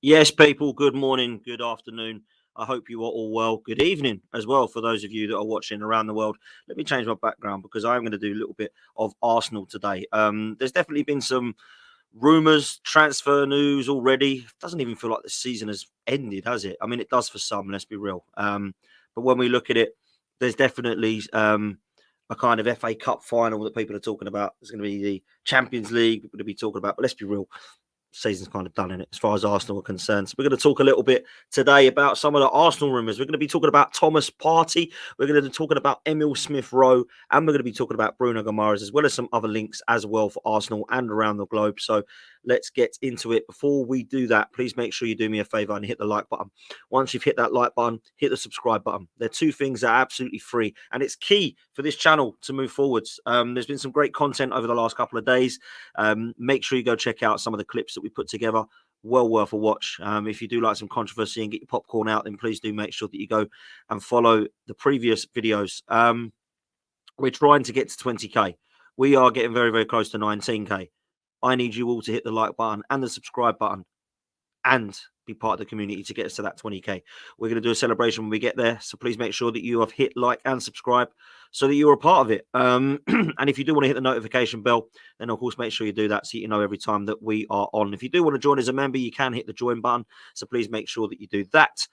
Yes, people, good morning, good afternoon. I hope you are all well. Good evening as well for those of you that are watching around the world. Let me change my background because I'm going to do a little bit of Arsenal today. There's definitely been some rumours, transfer news already. Doesn't even feel like the season has ended, has it? I mean, it does for some, let's be real. But when we look at it, there's definitely a kind of FA Cup final that people are talking about. There's going to be the Champions League, people to be talking about. But let's be real, season's kind of done in it as far as Arsenal are concerned. So we're going to talk a little bit today about some of the Arsenal rumours. We're going to be talking about Thomas Partey. We're going to be talking about Emile Smith-Rowe, and we're going to be talking about Bruno Guimarães, as well as some other links as well for Arsenal and around the globe. So let's get into it. Before we do that, please make sure you do me a favour and hit the like button. Once you've hit that like button, hit the subscribe button. They're two things that are absolutely free, and it's key for this channel to move forwards. There's been some great content over the last couple of days. Make sure you go check out some of the clips that we put together. Well worth a watch. If you do like some controversy and get your popcorn out, then please do make sure that you go and follow the previous videos. We're trying to get to 20k. We are getting very, very close to 19k. I need you all to hit the like button and the subscribe button and be part of the community to get us to that 20k. We're going to do a celebration when we get there, so please make sure that you have hit like and subscribe so that you're a part of it. And if you do want to hit the notification bell, then of course make sure you do that so you know every time that we are on. If you do want to join as a member, you can hit the join button, so please make sure that you do that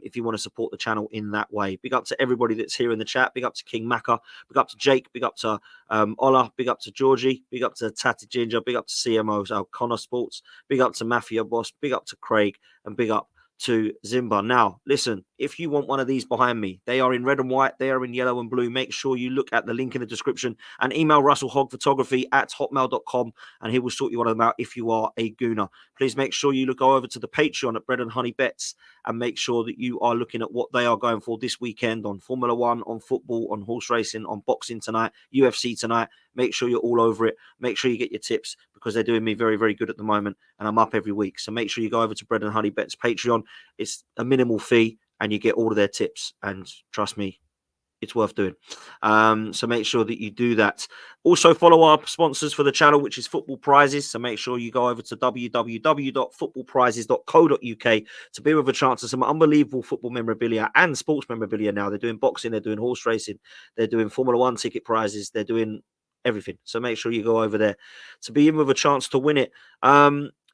if you want to support the channel in that way. Big up to everybody that's here in the chat. Big up to King Macca. Big up to Jake. Big up to Ola. Big up to Georgie. Big up to Tatty Ginger. Big up to CMOs Connor Sports. Big up to Mafia Boss. Big up to Craig. And big up to Zimba. Now, listen, if you want one of these behind me, they are in red and white, they are in yellow and blue. Make sure you look at the link in the description and email russellhogphotography@hotmail.com and he will sort you one of them out if you are a gooner. Please make sure you go over to the Patreon at Bread and Honey Bets and make sure that you are looking at what they are going for this weekend on Formula One, on football, on horse racing, on boxing tonight, UFC tonight. Make sure you're all over it. Make sure you get your tips because they're doing me very, very good at the moment and I'm up every week. So make sure you go over to Bread and Honey Bets Patreon. It's a minimal fee and you get all of their tips. And trust me, it's worth doing. So make sure that you do that. Also follow our sponsors for the channel, which is Football Prizes. So make sure you go over to www.footballprizes.co.uk to be with a chance of some unbelievable football memorabilia and sports memorabilia now. They're doing boxing, they're doing horse racing, they're doing Formula One ticket prizes, they're doing everything. So make sure you go over there to be in with a chance to win it.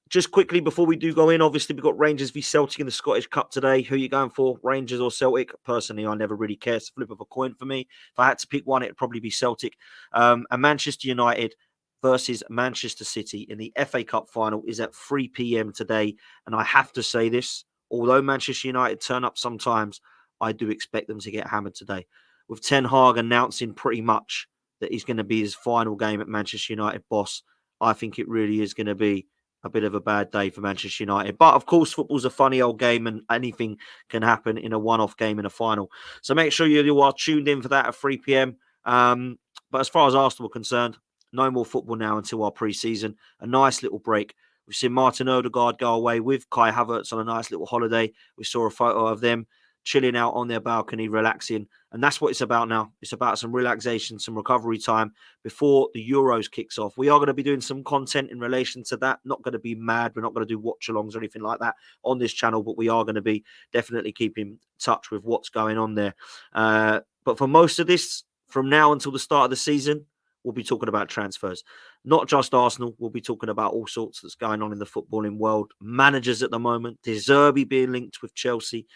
Just quickly before we do go in, obviously we've got Rangers v Celtic in the Scottish Cup today. Who are you going for, Rangers or Celtic? Personally, I never really care. It's a flip of a coin for me. If I had to pick one, it'd probably be Celtic. And Manchester United versus Manchester City in the FA Cup final is at 3 p.m. today. And I have to say this, although Manchester United turn up sometimes, I do expect them to get hammered today. With Ten Hag announcing pretty much that he's going to be his final game at Manchester United boss, I think it really is going to be a bit of a bad day for Manchester United. But of course, football's a funny old game and anything can happen in a one-off game in a final. So make sure you are tuned in for that at 3 p.m. But as far as Arsenal are concerned, no more football now until our pre-season. A nice little break. We've seen Martin Odegaard go away with Kai Havertz on a nice little holiday. We saw a photo of them chilling out on their balcony, relaxing. And that's what it's about now. It's about some relaxation, some recovery time before the Euros kicks off. We are going to be doing some content in relation to that. Not going to be mad. We're not going to do watch-alongs or anything like that on this channel, but we are going to be definitely keeping in touch with what's going on there. But for most of this, from now until the start of the season, we'll be talking about transfers. Not just Arsenal. We'll be talking about all sorts that's going on in the footballing world. Managers at the moment. De Zerbi being linked with Chelsea.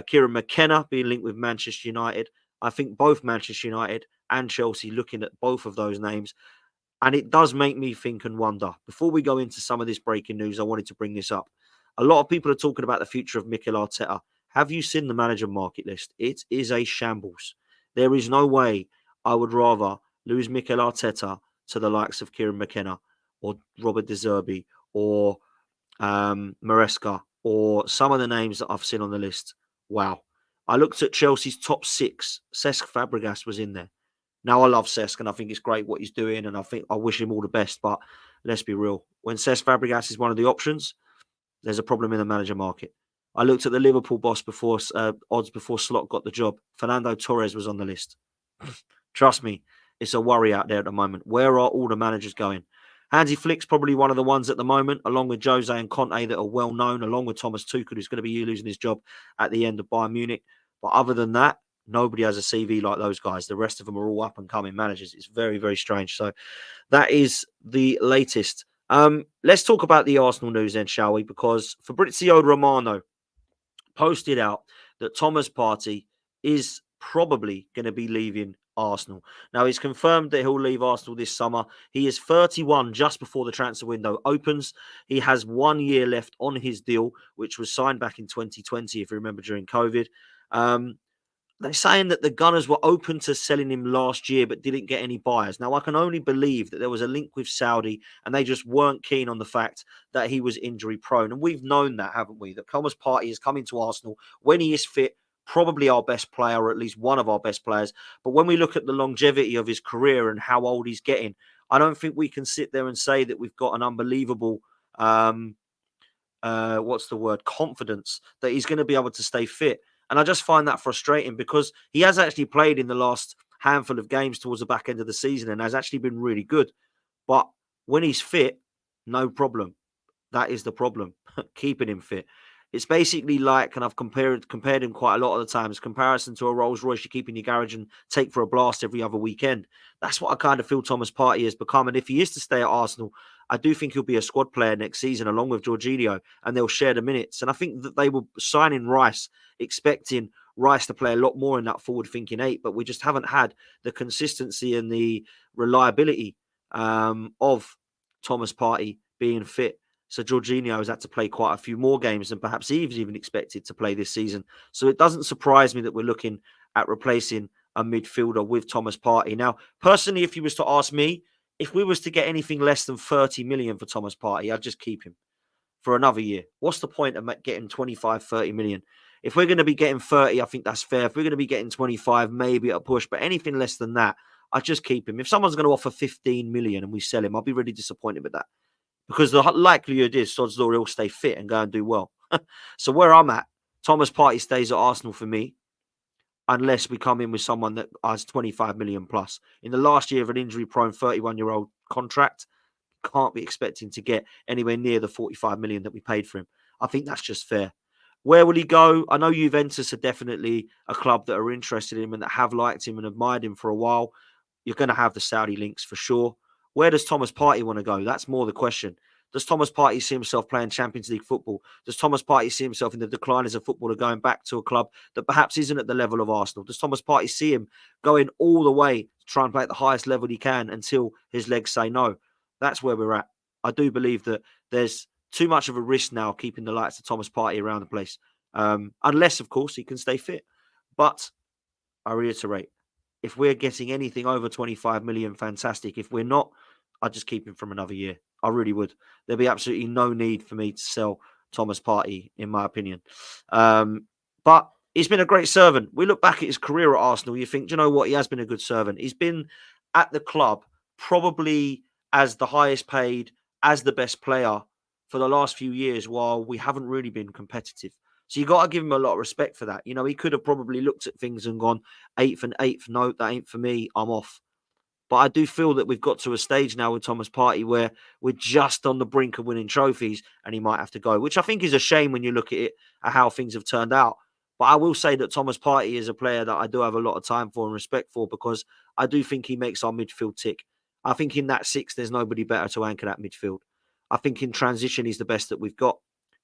Kieran McKenna being linked with Manchester United. I think both Manchester United and Chelsea looking at both of those names. And it does make me think and wonder. Before we go into some of this breaking news, I wanted to bring this up. A lot of people are talking about the future of Mikel Arteta. Have you seen the manager market list? It is a shambles. There is no way I would rather lose Mikel Arteta to the likes of Kieran McKenna or Robert De Zerbi or Maresca or some of the names that I've seen on the list. Wow. I looked at Chelsea's top 6. Cesc Fabregas was in there. Now, I love Cesc and I think it's great what he's doing and I wish him all the best. But let's be real. When Cesc Fabregas is one of the options, there's a problem in the manager market. I looked at the Liverpool boss before odds before Slot got the job. Fernando Torres was on the list. Trust me, it's a worry out there at the moment. Where are all the managers going? Hansi Flick's probably one of the ones at the moment, along with Jose and Conte, that are well known, along with Thomas Tuchel, who's going to be losing his job at the end of Bayern Munich. But other than that, nobody has a CV like those guys. The rest of them are all up and coming managers. It's very, very strange. So that is the latest. Let's talk about the Arsenal news then, shall we? Because Fabrizio Romano posted out that Thomas Partey is probably going to be leaving Arsenal. Now, he's confirmed that he'll leave Arsenal this summer. He is 31 just before the transfer window opens. He has 1 year left on his deal, which was signed back in 2020, if you remember, during COVID. They're saying that the Gunners were open to selling him last year but didn't get any buyers. Now, I can only believe that there was a link with Saudi and they just weren't keen on the fact that he was injury prone. And we've known that, haven't we? That Thomas Partey is coming to Arsenal when he is fit, probably our best player, or at least one of our best players. But when we look at the longevity of his career and how old he's getting, I don't think we can sit there and say that we've got an unbelievable confidence that he's going to be able to stay fit. And I just find that frustrating because he has actually played in the last handful of games towards the back end of the season and has actually been really good. But when he's fit, no problem. That is the problem, keeping him fit. It's basically like, and I've compared him quite a lot of the times, comparison to a Rolls Royce you keep in your garage and take for a blast every other weekend. That's what I kind of feel Thomas Partey has become. And if he is to stay at Arsenal, I do think he'll be a squad player next season along with Jorginho, and they'll share the minutes. And I think that they will sign in Rice, expecting Rice to play a lot more in that forward-thinking 8, but we just haven't had the consistency and the reliability of Thomas Partey being fit. So Jorginho has had to play quite a few more games than perhaps he was even expected to play this season. So it doesn't surprise me that we're looking at replacing a midfielder with Thomas Partey. Now, personally, if you was to ask me, if we was to get anything less than 30 million for Thomas Partey, I'd just keep him for another year. What's the point of getting 25, 30 million? If we're going to be getting 30, I think that's fair. If we're going to be getting 25, maybe a push, but anything less than that, I'd just keep him. If someone's going to offer 15 million and we sell him, I'll be really disappointed with that. Because the likelihood is Sod's Law he'll stay fit and go and do well. So where I'm at, Thomas Partey stays at Arsenal for me, unless we come in with someone that has 25 million plus. In the last year of an injury-prone 31-year-old contract, can't be expecting to get anywhere near the 45 million that we paid for him. I think that's just fair. Where will he go? I know Juventus are definitely a club that are interested in him and that have liked him and admired him for a while. You're going to have the Saudi links for sure. Where does Thomas Partey want to go? That's more the question. Does Thomas Partey see himself playing Champions League football? Does Thomas Partey see himself in the decline as a footballer going back to a club that perhaps isn't at the level of Arsenal? Does Thomas Partey see him going all the way to try and play at the highest level he can until his legs say no? That's where we're at. I do believe that there's too much of a risk now keeping the likes of Thomas Partey around the place. Unless, of course, he can stay fit. But I reiterate, if we're getting anything over 25 million, fantastic. If we're not, I'd just keep him from another year. I really would. There'd be absolutely no need for me to sell Thomas Partey, in my opinion. But he's been a great servant. We look back at his career at Arsenal, you think, do you know what? He has been a good servant. He's been at the club probably as the highest paid, as the best player for the last few years while we haven't really been competitive. So you got to give him a lot of respect for that. You know, he could have probably looked at things and gone, 8th and 8th, no, that ain't for me, I'm off. But I do feel that we've got to a stage now with Thomas Partey where we're just on the brink of winning trophies and he might have to go, which I think is a shame when you look at it, at how things have turned out. But I will say that Thomas Partey is a player that I do have a lot of time for and respect for because I do think he makes our midfield tick. I think in that 6, there's nobody better to anchor that midfield. I think in transition, he's the best that we've got.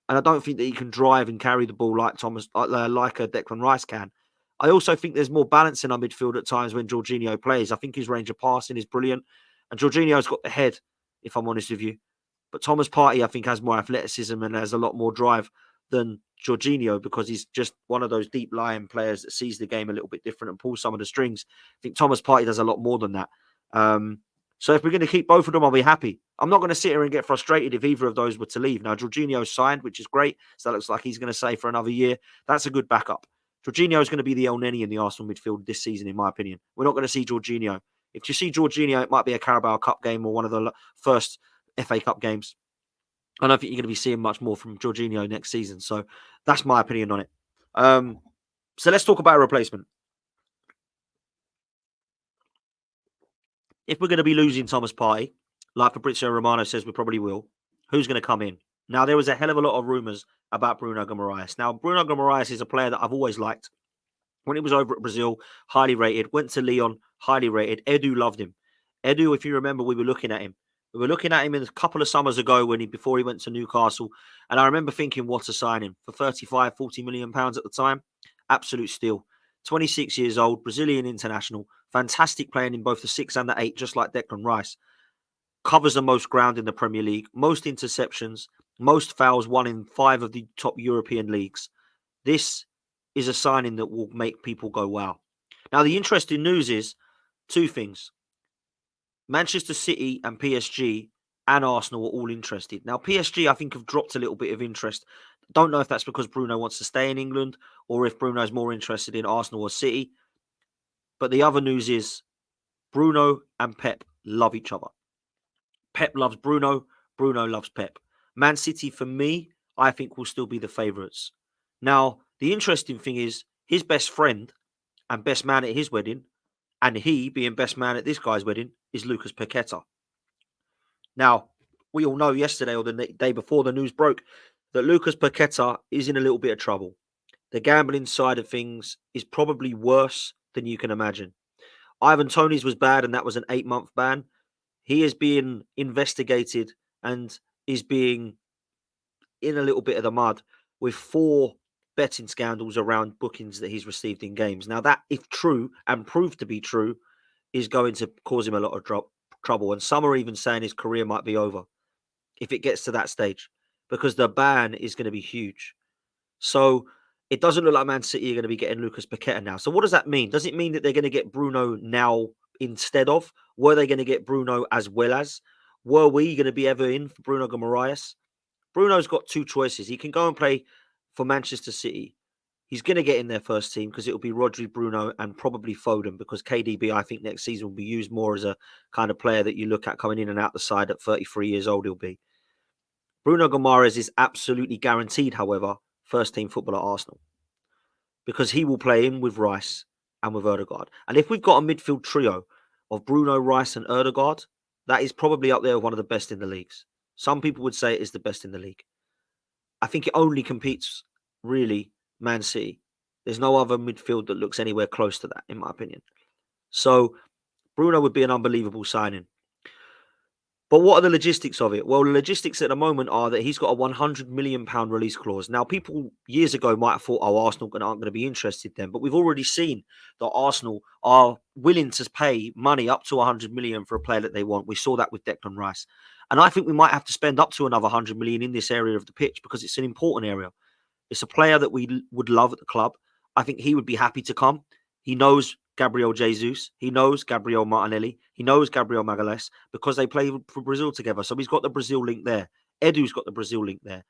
And I don't think that he can drive and carry the ball like a Declan Rice can. I also think there's more balance in our midfield at times when Jorginho plays. I think his range of passing is brilliant. And Jorginho's got the head, if I'm honest with you. But Thomas Partey, I think, has more athleticism and has a lot more drive than Jorginho because he's just one of those deep-lying players that sees the game a little bit different and pulls some of the strings. I think Thomas Partey does a lot more than that. So if we're going to keep both of them, I'll be happy. I'm not going to sit here and get frustrated if either of those were to leave. Now, Jorginho's signed, which is great. So that looks like he's going to stay for another year. That's a good backup. Jorginho is going to be the El Neni in the Arsenal midfield this season, in my opinion. We're not going to see Jorginho. If you see Jorginho, it might be a Carabao Cup game or one of the first FA Cup games. I don't think you're going to be seeing much more from Jorginho next season. So that's my opinion on it. So let's talk about a replacement. If we're going to be losing Thomas Partey, like Fabrizio Romano says, we probably will. Who's going to come in? Now, there was a hell of a lot of rumours about Bruno Guimarães. Now, Bruno Guimarães is a player that I've always liked. When he was over at Brazil, highly rated. Went to Lyon, highly rated. Edu loved him. Edu, if you remember, we were looking at him. We were looking at him a couple of summers ago before he went to Newcastle. And I remember thinking, what a signing for 35, 40 million pounds at the time. Absolute steal. 26 years old, Brazilian international. Fantastic playing in both the 6 and the 8, just like Declan Rice. Covers the most ground in the Premier League. Most interceptions. Most fouls won in 5 of the top European leagues. This is a signing that will make people go, wow. Now, the interesting news is 2 things. Manchester City and PSG and Arsenal are all interested. Now, PSG, I think, have dropped a little bit of interest. Don't know if that's because Bruno wants to stay in England or if Bruno's more interested in Arsenal or City. But the other news is Bruno and Pep love each other. Pep loves Bruno. Bruno loves Pep. Man City, for me, I think will still be the favourites. Now, the interesting thing is his best friend and best man at his wedding, and he being best man at this guy's wedding, is Lucas Paqueta. Now, we all know yesterday or the day before the news broke that Lucas Paqueta is in a little bit of trouble. The gambling side of things is probably worse than you can imagine. Ivan Toney's was bad, and that was an 8-month ban. He is being investigated and is being in a little bit of the mud with 4 betting scandals around bookings that he's received in games. Now, that, if true and proved to be true, is going to cause him a lot of trouble. And some are even saying his career might be over if it gets to that stage, because the ban is going to be huge. So it doesn't look like Man City are going to be getting Lucas Paqueta now. So what does that mean? Does it mean that they're going to get Bruno now instead of? Were they going to get Bruno as well as? Were we going to be ever in for Bruno Guimarães? Bruno's got 2 choices. He can go and play for Manchester City. He's going to get in their first team because it'll be Rodri, Bruno, and probably Foden, because KDB, I think, next season will be used more as a kind of player that you look at coming in and out the side at 33 years old he'll be. Bruno Guimarães is absolutely guaranteed, however, first team football at Arsenal, because he will play in with Rice and with Ødegaard. And if we've got a midfield trio of Bruno, Rice and Ødegaard, that is probably up there with one of the best in the leagues. Some people would say it is the best in the league. I think it only competes, really, Man City. There's no other midfield that looks anywhere close to that, in my opinion. So Bruno would be an unbelievable signing. But what are the logistics of it? Well, the logistics at the moment are that he's got a £100 million release clause. Now, people years ago might have thought, oh, Arsenal aren't going to be interested then. But we've already seen that Arsenal are willing to pay money up to 100 million for a player that they want. We saw that with Declan Rice. And I think we might have to spend up to another 100 million in this area of the pitch because it's an important area. It's a player that we would love at the club. I think he would be happy to come. He knows Gabriel Jesus. He knows Gabriel Martinelli. He knows Gabriel Magalhaes because they play for Brazil together. So he's got the Brazil link there. Edu's got the Brazil link there.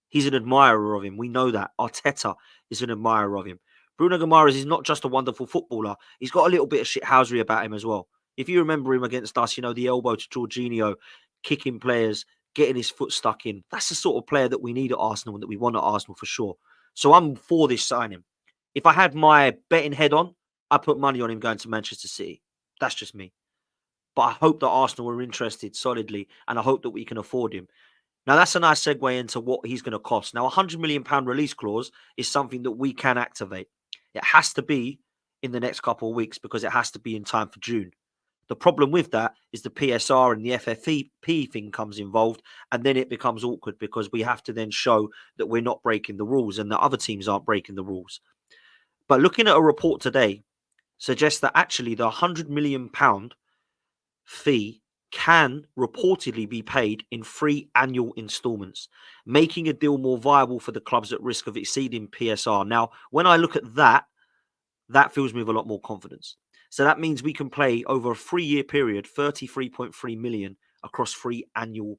He's an admirer of him. We know that. Arteta is an admirer of him. Bruno Guimarães is not just a wonderful footballer. He's got a little bit of shithousery about him as well. If you remember him against us, the elbow to Jorginho, kicking players, getting his foot stuck in. That's the sort of player that we need at Arsenal and that we want at Arsenal for sure. So I'm for this signing. If I had my betting head on, I put money on him going to Manchester City. That's just me. But I hope that Arsenal are interested solidly, and I hope that we can afford him. Now, that's a nice segue into what he's going to cost. Now, a £100 million release clause is something that we can activate. It has to be in the next couple of weeks because it has to be in time for June. The problem with that is the PSR and the FFP thing comes involved, and then it becomes awkward because we have to then show that we're not breaking the rules and that other teams aren't breaking the rules. But looking at a report today suggests that actually the £100 million fee can reportedly be paid in 3 annual instalments, making a deal more viable for the clubs at risk of exceeding PSR. Now, when I look at that, that fills me with a lot more confidence. So that means we can pay over a 3-year period, 33.3 million across 3 annual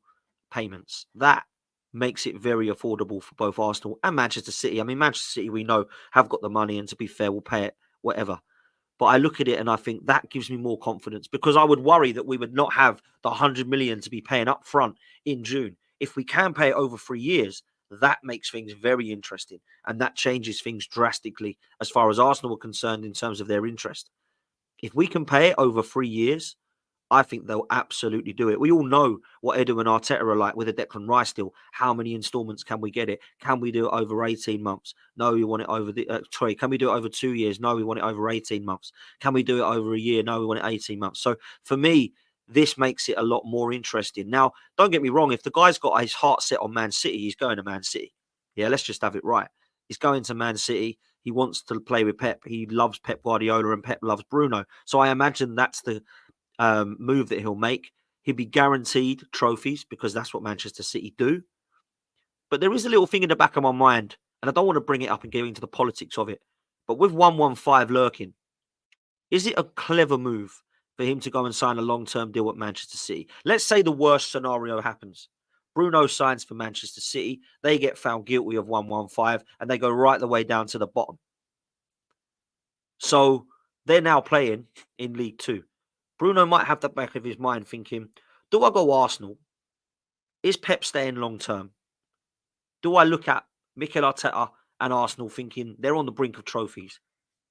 payments. That makes it very affordable for both Arsenal and Manchester City. I mean, Manchester City, we know, have got the money, and to be fair, will pay it, whatever. But I look at it and I think that gives me more confidence, because I would worry that we would not have the 100 million to be paying up front in June. If we can pay it over 3 years, that makes things very interesting. And that changes things drastically as far as Arsenal are concerned in terms of their interest. If we can pay it over 3 years, I think they'll absolutely do it. We all know what Edu and Arteta are like with a Declan Rice deal. How many installments can we get it? Can we do it over 18 months? No, we want it over can we do it over 2 years? No, we want it over 18 months. Can we do it over a year? No, we want it 18 months. So for me, this makes it a lot more interesting. Now, don't get me wrong. If the guy's got his heart set on Man City, he's going to Man City. Yeah, let's just have it right. He's going to Man City. He wants to play with Pep. He loves Pep Guardiola and Pep loves Bruno. So I imagine that's the move that he'll make. He'll be guaranteed trophies because that's what Manchester City do. But there is a little thing in the back of my mind, and I don't want to bring it up and get into the politics of it. But with 115 lurking, is it a clever move for him to go and sign a long-term deal at Manchester City? Let's say the worst scenario happens. Bruno signs for Manchester City. They get found guilty of 115 and they go right the way down to the bottom. So they're now playing in League Two. Bruno might have the back of his mind thinking, do I go Arsenal? Is Pep staying long term? Do I look at Mikel Arteta and Arsenal thinking they're on the brink of trophies?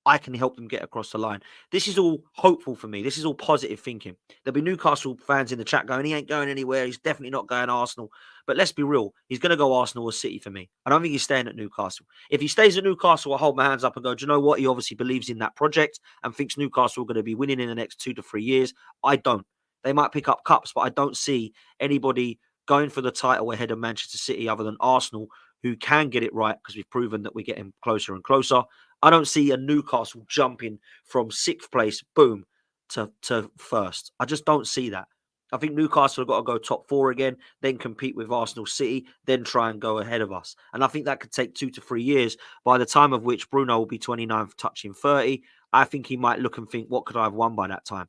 I can help them get across the line. This is all hopeful for me. This is all positive thinking. There'll be Newcastle fans in the chat going, he ain't going anywhere. He's definitely not going Arsenal. But let's be real. He's going to go Arsenal or City for me. I don't think he's staying at Newcastle. If he stays at Newcastle, I'll hold my hands up and go, do you know what? He obviously believes in that project and thinks Newcastle are going to be winning in the next 2 to 3 years. I don't. They might pick up cups, but I don't see anybody going for the title ahead of Manchester City other than Arsenal, who can get it right because we've proven that we're getting closer and closer. I don't see a Newcastle jumping from 6th place, boom, to first. I just don't see that. I think Newcastle have got to go top 4 again, then compete with Arsenal City, then try and go ahead of us. And I think that could take 2 to 3 years, by the time of which Bruno will be 29, touching 30. I think he might look and think, what could I have won by that time?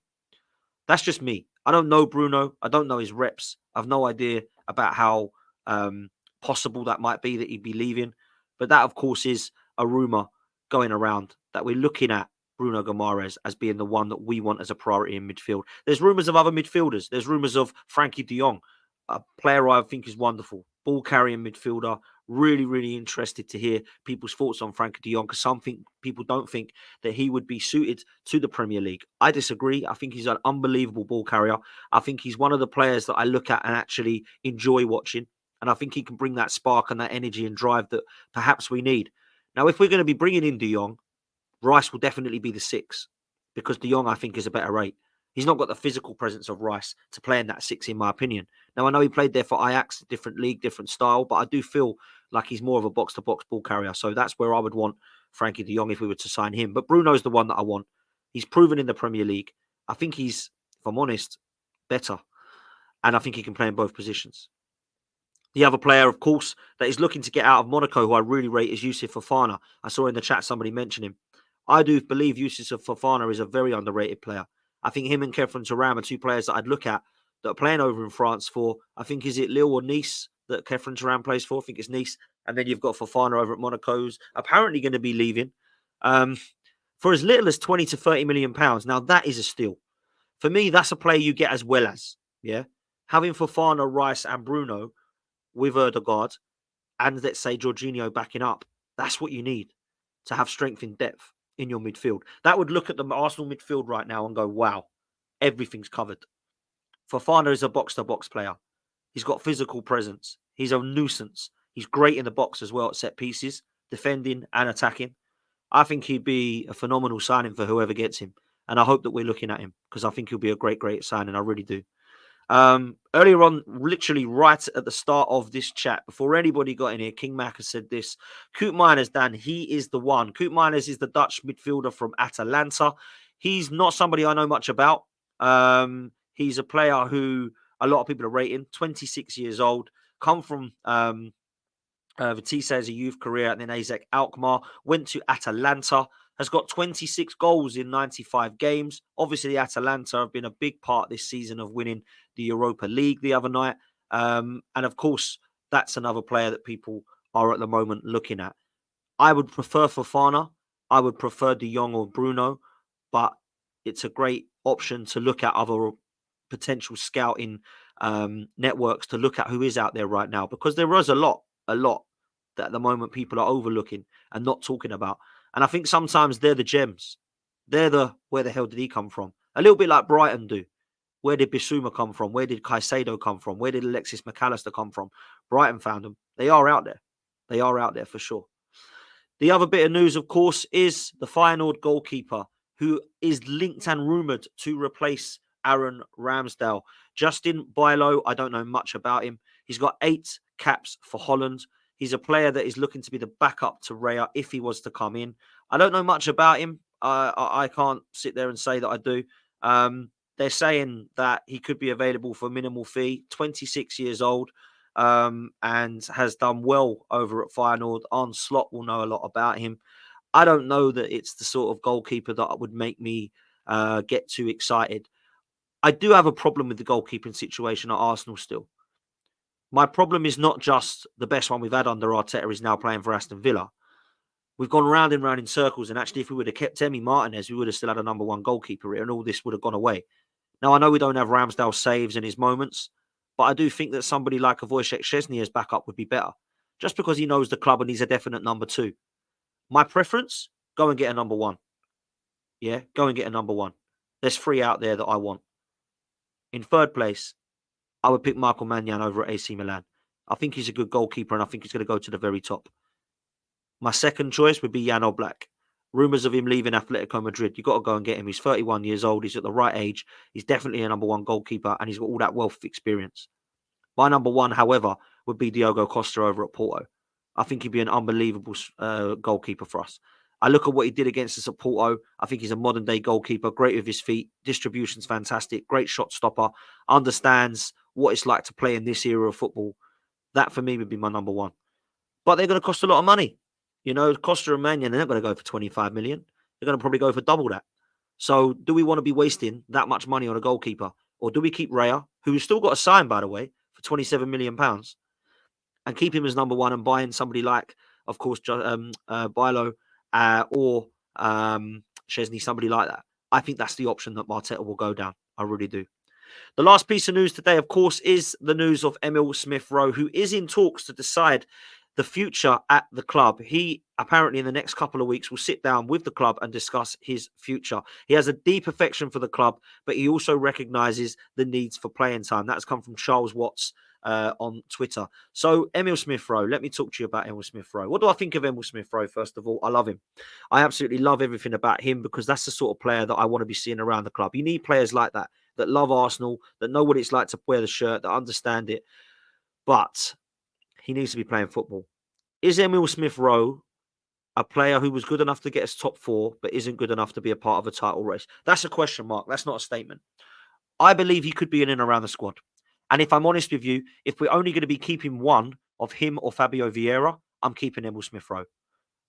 That's just me. I don't know Bruno. I don't know his reps. I've no idea about how possible that might be that he'd be leaving. But that, of course, is a rumour going around that we're looking at Bruno Guimarães as being the one that we want as a priority in midfield. There's rumours of other midfielders. There's rumours of Frankie de Jong, a player I think is wonderful, ball carrying midfielder. Really, really interested to hear people's thoughts on Frankie de Jong, because some people don't think that he would be suited to the Premier League. I disagree. I think he's an unbelievable ball carrier. I think he's one of the players that I look at and actually enjoy watching. And I think he can bring that spark and that energy and drive that perhaps we need. Now, if we're going to be bringing in de Jong, Rice will definitely be the 6, because de Jong, I think, is a better rate. He's not got the physical presence of Rice to play in that 6, in my opinion. Now, I know he played there for Ajax, different league, different style, but I do feel like he's more of a box-to-box ball carrier. So that's where I would want Frankie de Jong if we were to sign him. But Bruno's the one that I want. He's proven in the Premier League. I think he's, if I'm honest, better. And I think he can play in both positions. The other player, of course, that is looking to get out of Monaco, who I really rate, is Youssouf Fofana. I saw in the chat somebody mention him. I do believe Youssouf Fofana is a very underrated player. I think him and Khéphren Thuram are 2 players that I'd look at that are playing over in France for, I think, is it Lille or Nice that Khéphren Thuram plays for? I think it's Nice. And then you've got Fofana over at Monaco, who's apparently going to be leaving for as little as 20 to 30 million pounds. Now, that is a steal. For me, that's a player you get as well as, yeah? Having Fofana, Rice and Bruno with Ødegaard and, let's say, Jorginho backing up, that's what you need to have strength in depth in your midfield. That would look at the Arsenal midfield right now and go, wow, everything's covered. Fofana is a box-to-box player. He's got physical presence. He's a nuisance. He's great in the box as well at set pieces, defending and attacking. I think he'd be a phenomenal signing for whoever gets him. And I hope that we're looking at him, because I think he'll be a great, great signing. I really do. Earlier on, literally right at the start of this chat, before anybody got in here, King Mac has said this. Koop Miners, Dan, he is the one. Koop Miners is the Dutch midfielder from Atalanta. He's not somebody I know much about. He's a player who a lot of people are rating. 26 years old, come from Vitesse as a youth career, and then AZ Alkmaar, went to Atalanta, has got 26 goals in 95 games. Obviously, Atalanta have been a big part this season of winning the Europa League the other night. And of course, that's another player that people are at the moment looking at. I would prefer Fofana. I would prefer de Jong or Bruno, but it's a great option to look at other potential scouting networks to look at who is out there right now, because there is a lot that at the moment people are overlooking and not talking about. And I think sometimes they're the gems. They're the, where the hell did he come from? A little bit like Brighton do. Where did Bissouma come from? Where did Caicedo come from? Where did Alexis McAllister come from? Brighton found them. They are out there. They are out there for sure. The other bit of news, of course, is the Feyenoord goalkeeper who is linked and rumoured to replace Aaron Ramsdale. Justin Bijlow, I don't know much about him. He's got 8 caps for Holland. He's a player that is looking to be the backup to Raya if he was to come in. I don't know much about him. I can't sit there and say that I do. They're saying that he could be available for a minimal fee, 26 years old, and has done well over at Feyenoord. Arne Slot will know a lot about him. I don't know that it's the sort of goalkeeper that would make me get too excited. I do have a problem with the goalkeeping situation at Arsenal still. My problem is not just the best one we've had under Arteta is now playing for Aston Villa. We've gone round and round in circles, and actually if we would have kept Emi Martinez, we would have still had a number 1 goalkeeper here, and all this would have gone away. Now, I know we don't have Ramsdale saves in his moments, but I do think that somebody like a Wojciech Szczesny as backup would be better, just because he knows the club and he's a definite number 2. My preference, go and get a number 1. Yeah, go and get a number 1. There's 3 out there that I want. In third place, I would pick Michael Maignan over at AC Milan. I think he's a good goalkeeper and I think he's going to go to the very top. My second choice would be Jan Oblak. Rumours of him leaving Atletico Madrid. You've got to go and get him. He's 31 years old. He's at the right age. He's definitely a number 1 goalkeeper and he's got all that wealth of experience. My number 1, however, would be Diogo Costa over at Porto. I think he'd be an unbelievable goalkeeper for us. I look at what he did against us at Porto. I think he's a modern-day goalkeeper, great with his feet. Distribution's fantastic, great shot stopper, understands what it's like to play in this era of football. That, for me, would be my number 1. But they're going to cost a lot of money. You know, Costa and Maignan, they're not going to go for 25 million. They're going to probably go for double that. So do we want to be wasting that much money on a goalkeeper? Or do we keep Raya, who's still got a sign, by the way, for £27 million, and keep him as number 1 and buy in somebody like, of course, Bijlow or Szczesny, somebody like that? I think that's the option that Arteta will go down. I really do. The last piece of news today, of course, is the news of Emile Smith-Rowe, who is in talks to decide the future at the club. He apparently in the next couple of weeks will sit down with the club and discuss his future. He has a deep affection for the club, but he also recognises the needs for playing time. That's come from Charles Watts on Twitter. So Emile Smith-Rowe, let me talk to you about Emile Smith-Rowe. What do I think of Emile Smith-Rowe? First of all, I love him. I absolutely love everything about him because that's the sort of player that I want to be seeing around the club. You need players like that love Arsenal, that know what it's like to wear the shirt, that understand it. But he needs to be playing football. Is Emile Smith-Rowe a player who was good enough to get us top 4, but isn't good enough to be a part of a title race? That's a question mark. That's not a statement. I believe he could be in and around the squad. And if I'm honest with you, if we're only going to be keeping one of him or Fabio Vieira, I'm keeping Emile Smith-Rowe.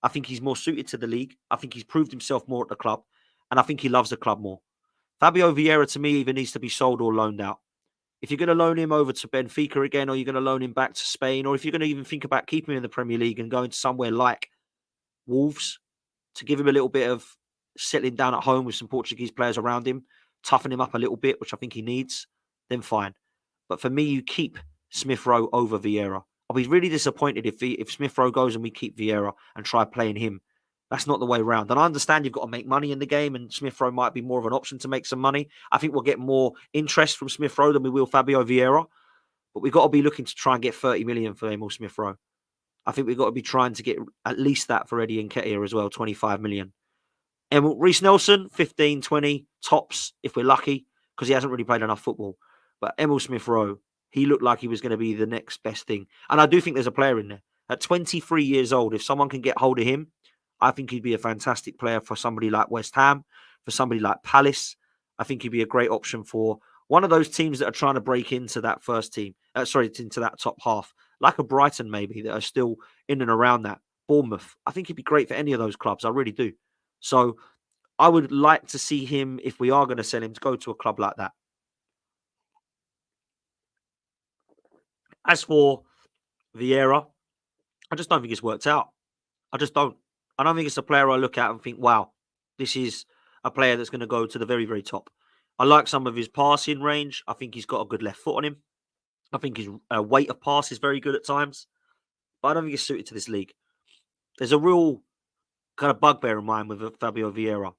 I think he's more suited to the league. I think he's proved himself more at the club. And I think he loves the club more. Fabio Vieira, to me, either needs to be sold or loaned out. If you're going to loan him over to Benfica again, or you're going to loan him back to Spain, or if you're going to even think about keeping him in the Premier League and going to somewhere like Wolves to give him a little bit of settling down at home with some Portuguese players around him, toughen him up a little bit, which I think he needs, then fine. But for me, you keep Smith-Rowe over Vieira. I'll be really disappointed if Smith-Rowe goes and we keep Vieira and try playing him. That's not the way around. And I understand you've got to make money in the game and Smith-Rowe might be more of an option to make some money. I think we'll get more interest from Smith-Rowe than we will Fabio Vieira. But we've got to be looking to try and get 30 million for Emile Smith-Rowe. I think we've got to be trying to get at least that for Eddie Nketiah as well, 25 million. Reece Nelson, 15, 20, tops, if we're lucky, because he hasn't really played enough football. But Emile Smith-Rowe, he looked like he was going to be the next best thing. And I do think there's a player in there. At 23 years old, if someone can get hold of him, I think he'd be a fantastic player for somebody like West Ham, for somebody like Palace. I think he'd be a great option for one of those teams that are trying to break into that first team. Into that top half, like a Brighton maybe, that are still in and around that. Bournemouth. I think he'd be great for any of those clubs. I really do. So I would like to see him, if we are going to sell him, to go to a club like that. As for Vieira, I just don't think it's worked out. I just don't. I don't think it's a player I look at and think, wow, this is a player that's going to go to the very, very top. I like some of his passing range. I think he's got a good left foot on him. I think his weight of pass is very good at times. But I don't think he's suited to this league. There's a real kind of bugbear in mine with Fabio Vieira.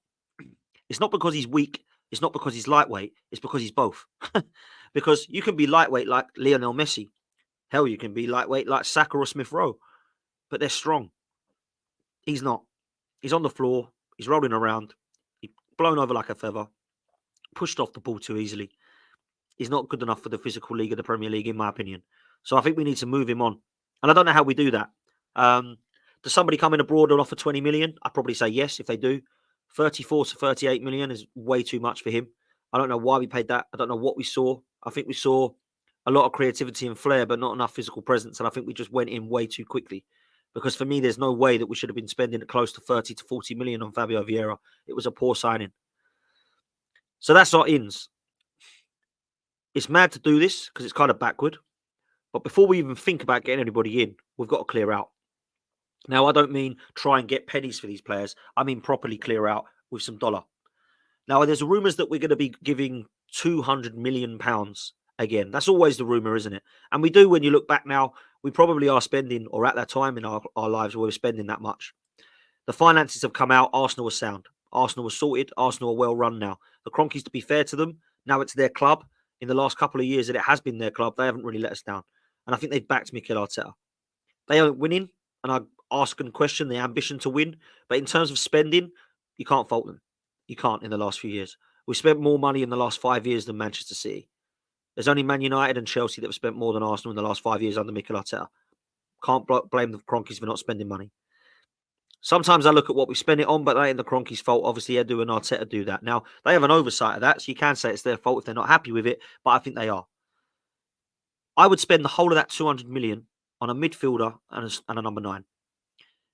It's not because he's weak It's not because he's lightweight. It's because he's both. Because you can be lightweight like Lionel Messi. Hell, you can be lightweight like Saka or Smith-Rowe. But they're strong. He's not. He's on the floor. He's rolling around. He's blown over like a feather. Pushed off the ball too easily. He's not good enough for the physical league of the Premier League, in my opinion. So I think we need to move him on. And I don't know how we do that. Does somebody come in abroad and offer 20 million? I'd probably say yes if they do. 34 to 38 million is way too much for him. I don't know why we paid that. I don't know what we saw. I think we saw a lot of creativity and flair, but not enough physical presence. And I think we just went in way too quickly. Because for me, there's no way that we should have been spending close to 30 to 40 million on Fabio Vieira. It was a poor signing. So that's our ins. It's mad to do this because it's kind of backward. But before we even think about getting anybody in, we've got to clear out. Now, I don't mean try and get pennies for these players. I mean properly clear out with some dollar. Now, there's rumours that we're going to be giving £200 million again. That's always the rumour, isn't it? And we do, when you look back now, we probably are spending, or at that time in our lives, we were spending that much. The finances have come out. Arsenal was sound. Arsenal was sorted. Arsenal are well run now. The Cronkies, to be fair to them, now it's their club. In the last couple of years that it has been their club, they haven't really let us down. And I think they've backed Mikel Arteta. They aren't winning, and I ask and question the ambition to win. But in terms of spending, you can't fault them. You can't in the last few years. We've spent more money in the last 5 years than Manchester City. There's only Man United and Chelsea that have spent more than Arsenal in the last 5 years under Mikel Arteta. Can't blame the Cronkies for not spending money. Sometimes I look at what we spend it on, but that ain't the Cronkies' fault. Obviously, Edu and Arteta do that. Now, they have an oversight of that, so you can say it's their fault if they're not happy with it, but I think they are. I would spend the whole of that 200 million on a midfielder and a number 9.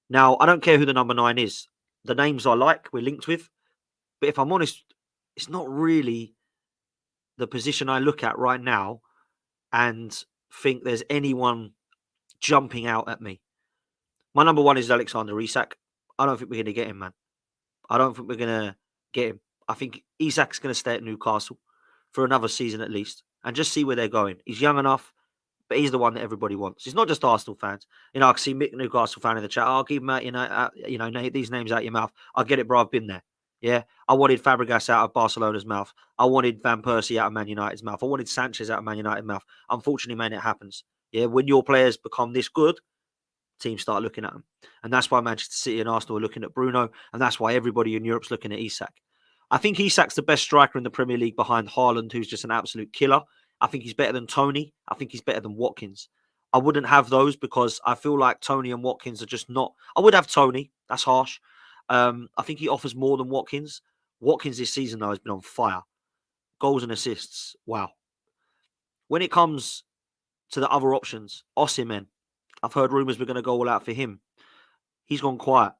Now, I don't care who the number 9 is. The names I like, we're linked with. But if I'm honest, it's not really the position I look at right now and think there's anyone jumping out at me. My number 1 is Alexander Isak. I don't think we're going to get him, man. I don't think we're going to get him. I think Isak's going to stay at Newcastle for another season at least and just see where they're going. He's young enough, but he's the one that everybody wants. It's not just Arsenal fans. You know, I can see Mick, Newcastle fan in the chat. I'll keep him out, these names out your mouth. I get it, bro. I've been there. Yeah, I wanted Fabregas out of Barcelona's mouth. I wanted Van Persie out of Man United's mouth. I wanted Sanchez out of Man United's mouth. Unfortunately, man, it happens. Yeah, when your players become this good, teams start looking at them. And that's why Manchester City and Arsenal are looking at Bruno. And that's why everybody in Europe's looking at Isak. I think Isak's the best striker in the Premier League behind Haaland, who's just an absolute killer. I think he's better than Tony. I think he's better than Watkins. I wouldn't have those because I feel like Tony and Watkins are just not... I would have Tony. That's harsh. I think he offers more than Watkins. Watkins this season, though, has been on fire. Goals and assists. Wow. When it comes to the other options, Osimhen, I've heard rumours we're going to go all out for him. He's gone quiet.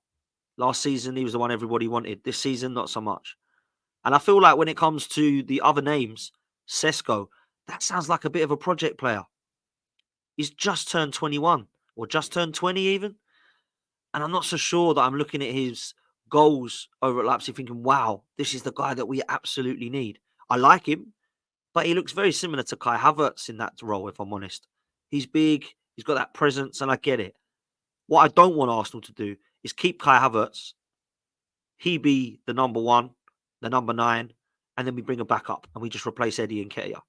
Last season, he was the one everybody wanted. This season, not so much. And I feel like when it comes to the other names, Sesko, that sounds like a bit of a project player. He's just turned 21 or just turned 20 even. And I'm not so sure that I'm looking at his goals over at Leipzig thinking, wow, this is the guy that we absolutely need. I like him, but he looks very similar to Kai Havertz in that role, if I'm honest. He's big, he's got that presence, and I get it. What I don't want Arsenal to do is keep Kai Havertz, he be the number 1, the number 9, and then we bring him back up and we just replace Eddie and Nketiah.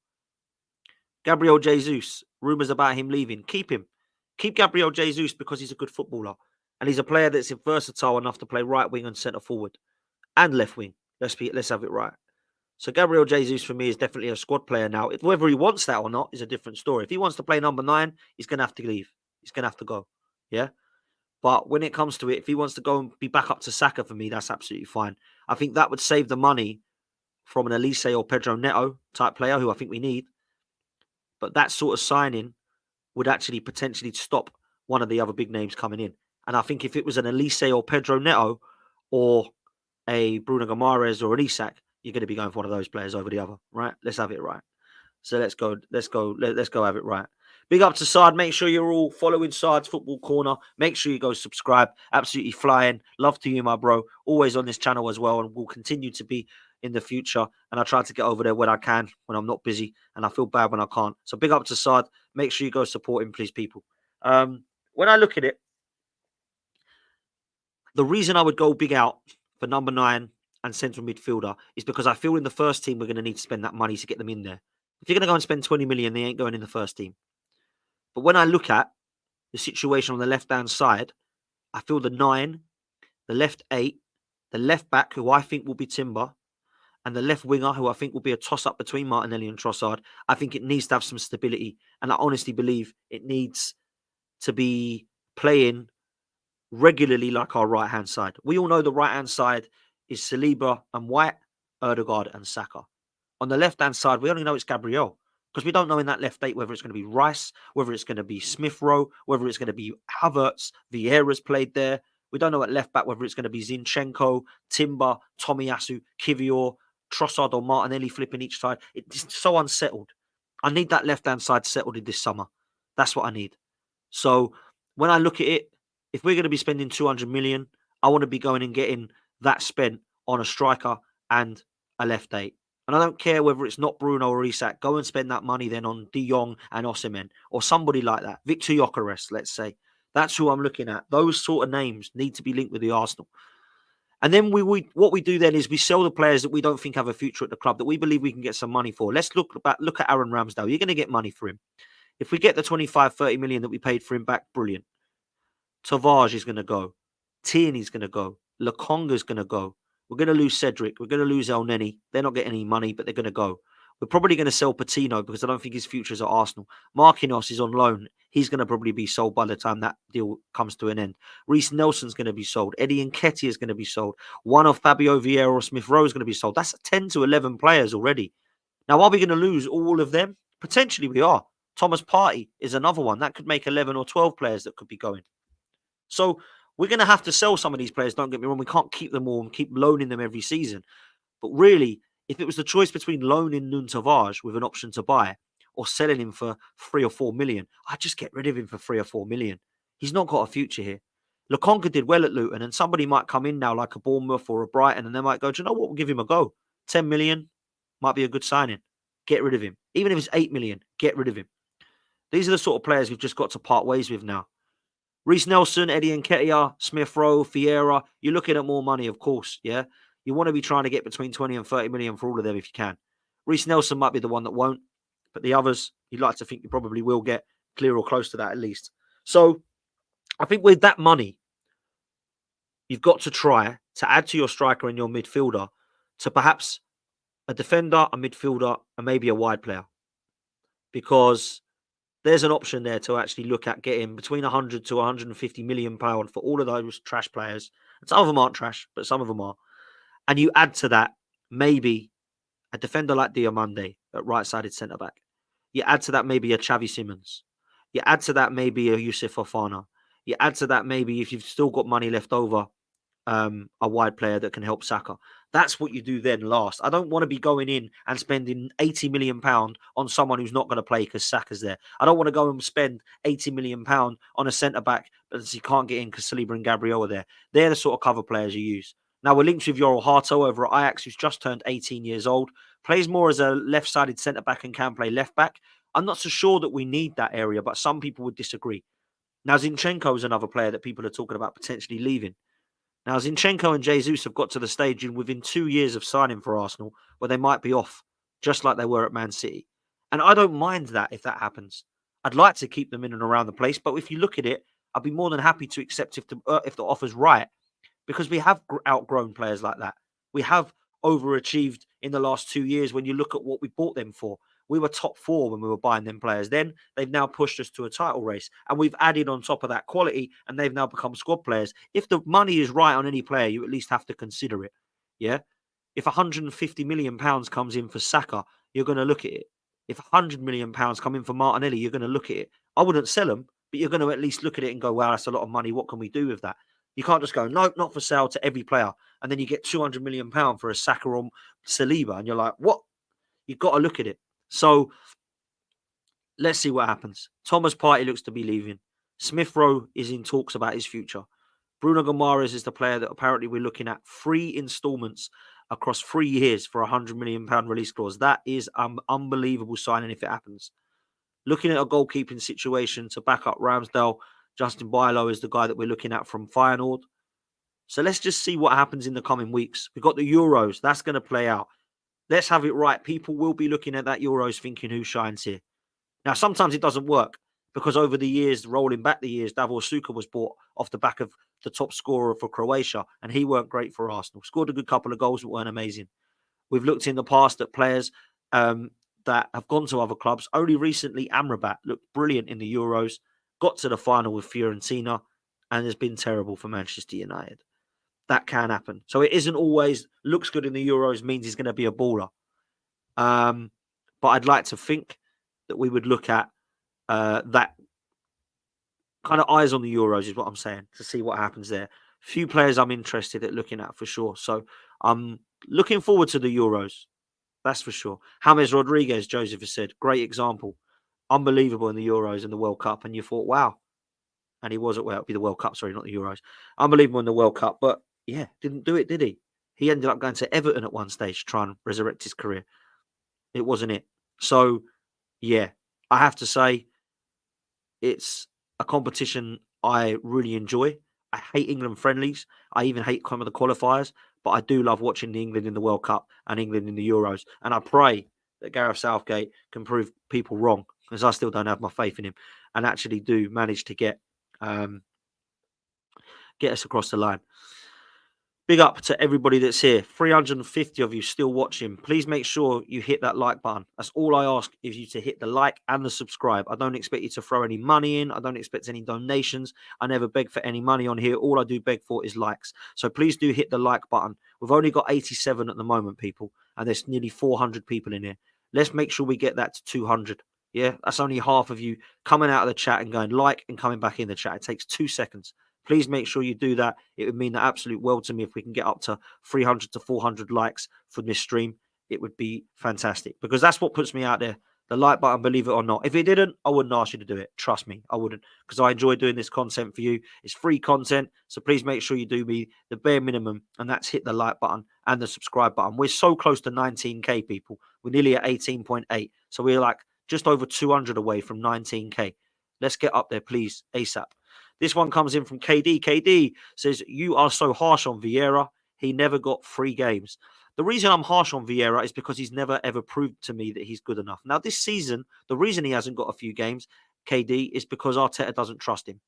Gabriel Jesus, rumours about him leaving. Keep him. Keep Gabriel Jesus because he's a good footballer. And he's a player that's versatile enough to play right wing and centre forward. And left wing. Let's have it right. So Gabriel Jesus for me is definitely a squad player now. Whether he wants that or not is a different story. If he wants to play number 9, he's going to have to leave. He's going to have to go. Yeah? But when it comes to it, if he wants to go and be back up to Saka for me, that's absolutely fine. I think that would save the money from an Elise or Pedro Neto type player, who I think we need. But that sort of signing would actually potentially stop one of the other big names coming in. And I think if it was an Elise or Pedro Neto or a Bruno Guimarães or an Isak, you're going to be going for one of those players over the other, right? Let's have it right. So let's go have it right. Big up to Sard. Make sure you're all following Sard's Football Corner. Make sure you go subscribe. Absolutely flying. Love to you, my bro. Always on this channel as well, and will continue to be in the future. And I try to get over there when I can, when I'm not busy, and I feel bad when I can't. So big up to Sard. Make sure you go support him, please, people. When I look at it, the reason I would go big out for number 9 and central midfielder is because I feel in the first team we're going to need to spend that money to get them in there. If you're going to go and spend 20 million, they ain't going in the first team. But when I look at the situation on the left-hand side, I feel the 9, the left 8, the left back, who I think will be Timber, and the left winger, who I think will be a toss-up between Martinelli and Trossard, I think it needs to have some stability. And I honestly believe it needs to be playing regularly like our right-hand side. We all know the right-hand side is Saliba and White, Ødegaard and Saka. On the left-hand side, we only know it's Gabriel, because we don't know in that left 8 whether it's going to be Rice, whether it's going to be Smith-Rowe, whether it's going to be Havertz, Vieira's played there. We don't know at left back whether it's going to be Zinchenko, Timber, Tomiyasu, Kivior, Trossard or Martinelli flipping each side. It's so unsettled. I need that left-hand side settled in this summer. That's what I need. So when I look at it, if we're going to be spending 200 million, I want to be going and getting that spent on a striker and a left 8. And I don't care whether it's not Bruno or Isak. Go and spend that money then on De Jong and Osimhen or somebody like that. Victor Gyökeres, let's say. That's who I'm looking at. Those sort of names need to be linked with the Arsenal. And then what we do then is we sell the players that we don't think have a future at the club, that we believe we can get some money for. Let's look at Aaron Ramsdale. You're going to get money for him. If we get the 25, 30 million that we paid for him back, brilliant. Tavares is going to go. Tierney's going to go. Lokonga's going to go. We're going to lose Cedric. We're going to lose El Neni. They're not getting any money, but they're going to go. We're probably going to sell Patino because I don't think his future is at Arsenal. Marquinhos is on loan. He's going to probably be sold by the time that deal comes to an end. Reece Nelson's going to be sold. Eddie Nketiah is going to be sold. One of Fabio Vieira or Smith-Rowe is going to be sold. That's 10 to 11 players already. Now, are we going to lose all of them? Potentially we are. Thomas Partey is another one. That could make 11 or 12 players that could be going. So we're going to have to sell some of these players, don't get me wrong. We can't keep them all and keep loaning them every season. But really, if it was the choice between loaning Nuno Tavares with an option to buy or selling him for 3 or 4 million, I'd just get rid of him for 3 or 4 million. He's not got a future here. Lokonga did well at Luton, and somebody might come in now like a Bournemouth or a Brighton, and they might go, do you know what, we'll give him a go. 10 million might be a good signing. Get rid of him. Even if it's 8 million, get rid of him. These are the sort of players we've just got to part ways with now. Reece Nelson, Eddie Nketiah, Smith-Rowe, Vieira, you're looking at more money, of course, yeah? You want to be trying to get between 20 and 30 million for all of them if you can. Reece Nelson might be the one that won't, but the others, you'd like to think you probably will get clear or close to that at least. So I think with that money, you've got to try to add to your striker and your midfielder to perhaps a defender, a midfielder, and maybe a wide player. Because there's an option there to actually look at getting between 100 to 150 million pound for all of those trash players. And some of them aren't trash, but some of them are. And you add to that maybe a defender like Diomande at right-sided centre-back. You add to that maybe a Xavi Simons. You add to that maybe a Yusuf Fofana. You add to that maybe, if you've still got money left over, a wide player that can help Saka. That's what you do then last. I don't want to be going in and spending 80 million pound on someone who's not going to play because Saka's there. I don't want to go and spend 80 million pound on a centre-back because he can't get in because Saliba and Gabriel are there. They're the sort of cover players you use. Now, we're linked with Yoel Harto over at Ajax, who's just turned 18 years old, plays more as a left-sided centre-back and can play left-back. I'm not so sure that we need that area, but some people would disagree. Now, Zinchenko is another player that people are talking about potentially leaving. Now, Zinchenko and Jesus have got to the stage within 2 years of signing for Arsenal where they might be off, just like they were at Man City. And I don't mind that if that happens. I'd like to keep them in and around the place, but if you look at it, I'd be more than happy to accept if the offer's right, because we have outgrown players like that. We have overachieved in the last 2 years when you look at what we bought them for. We were top 4 when we were buying them players. Then they've now pushed us to a title race, and we've added on top of that quality, and they've now become squad players. If the money is right on any player, you at least have to consider it. Yeah. If 150 million pounds comes in for Saka, you're going to look at it. If 100 million pounds come in for Martinelli, you're going to look at it. I wouldn't sell them, but you're going to at least look at it and go, wow, that's a lot of money. What can we do with that? You can't just go, no, not for sale to every player. And then you get 200 million pounds for a Saka or Saliba. And you're like, what? You've got to look at it. So let's see what happens. Thomas Partey looks to be leaving. Smith-Rowe is in talks about his future. Bruno Guimarães is the player that apparently we're looking at 3 instalments across 3 years for a £100 million release clause. That is an unbelievable signing if it happens. Looking at a goalkeeping situation to back up Ramsdale, Justin Bijlow is the guy that we're looking at from Feyenoord. So let's just see what happens in the coming weeks. We've got the Euros. That's going to play out. Let's have it right. People will be looking at that Euros thinking who shines here. Now, sometimes it doesn't work because over the years, rolling back the years, Davor Suker was bought off the back of the top scorer for Croatia, and he weren't great for Arsenal. Scored a good couple of goals, but weren't amazing. We've looked in the past at players that have gone to other clubs. Only recently, Amrabat looked brilliant in the Euros, got to the final with Fiorentina, and has been terrible for Manchester United. That can happen. So it isn't always looks good in the Euros means he's going to be a baller. But I'd like to think that we would look at that kind of eyes on the Euros is what I'm saying, to see what happens there. Few players I'm interested at looking at for sure. So I'm looking forward to the Euros. That's for sure. James Rodriguez, Joseph has said, great example. Unbelievable in the Euros and the World Cup. And you thought, wow. And he was at, well, it'd be the World Cup, sorry, not the Euros. Unbelievable in the World Cup. But yeah, didn't do it, did he? He ended up going to Everton at one stage to try and resurrect his career. It wasn't it. So, yeah, I have to say it's a competition I really enjoy. I hate England friendlies. I even hate some of the qualifiers. But I do love watching the England in the World Cup and England in the Euros. And I pray that Gareth Southgate can prove people wrong, because I still don't have my faith in him, and actually do manage to get us across the line. Big up to everybody that's here. 350 of you still watching. Please make sure you hit that like button. That's all I ask, is you to hit the like and the subscribe. I don't expect you to throw any money in. I don't expect any donations. I never beg for any money on here. All I do beg for is likes. So please do hit the like button. We've only got 87 at the moment, people, and there's nearly 400 people in here. Let's make sure we get that to 200. Yeah, that's only half of you coming out of the chat and going like and coming back in the chat. It takes 2 seconds. Please make sure you do that. It would mean the absolute world to me if we can get up to 300 to 400 likes for this stream. It would be fantastic, because that's what puts me out there. The like button, believe it or not. If it didn't, I wouldn't ask you to do it. Trust me, I wouldn't, because I enjoy doing this content for you. It's free content, so please make sure you do me the bare minimum, and that's hit the like button and the subscribe button. We're so close to 19K, people. We're nearly at 18.8, so we're like just over 200 away from 19K. Let's get up there, please, ASAP. This one comes in from KD. KD says, you are so harsh on Vieira. He never got 3 games. The reason I'm harsh on Vieira is because he's never, ever proved to me that he's good enough. Now, this season, the reason he hasn't got a few games, KD, is because Arteta doesn't trust him.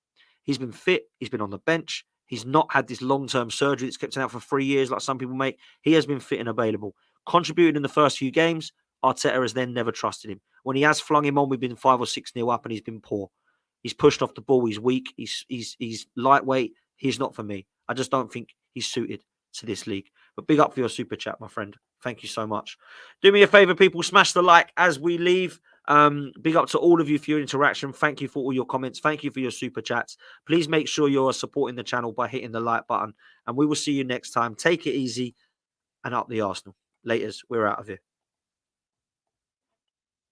He's been fit. He's been on the bench. He's not had this long-term surgery that's kept him out for 3 years like some people make. He has been fit and available. Contributed in the first few games, Arteta has then never trusted him. When he has flung him on, we've been 5 or 6-0 up and he's been poor. He's pushed off the ball. He's weak. He's lightweight. He's not for me. I just don't think he's suited to this league. But big up for your super chat, my friend. Thank you so much. Do me a favor, people. Smash the like as we leave. Big up to all of you for your interaction. Thank you for all your comments. Thank you for your super chats. Please make sure you're supporting the channel by hitting the like button. And we will see you next time. Take it easy and up the Arsenal. Laters. We're out of here.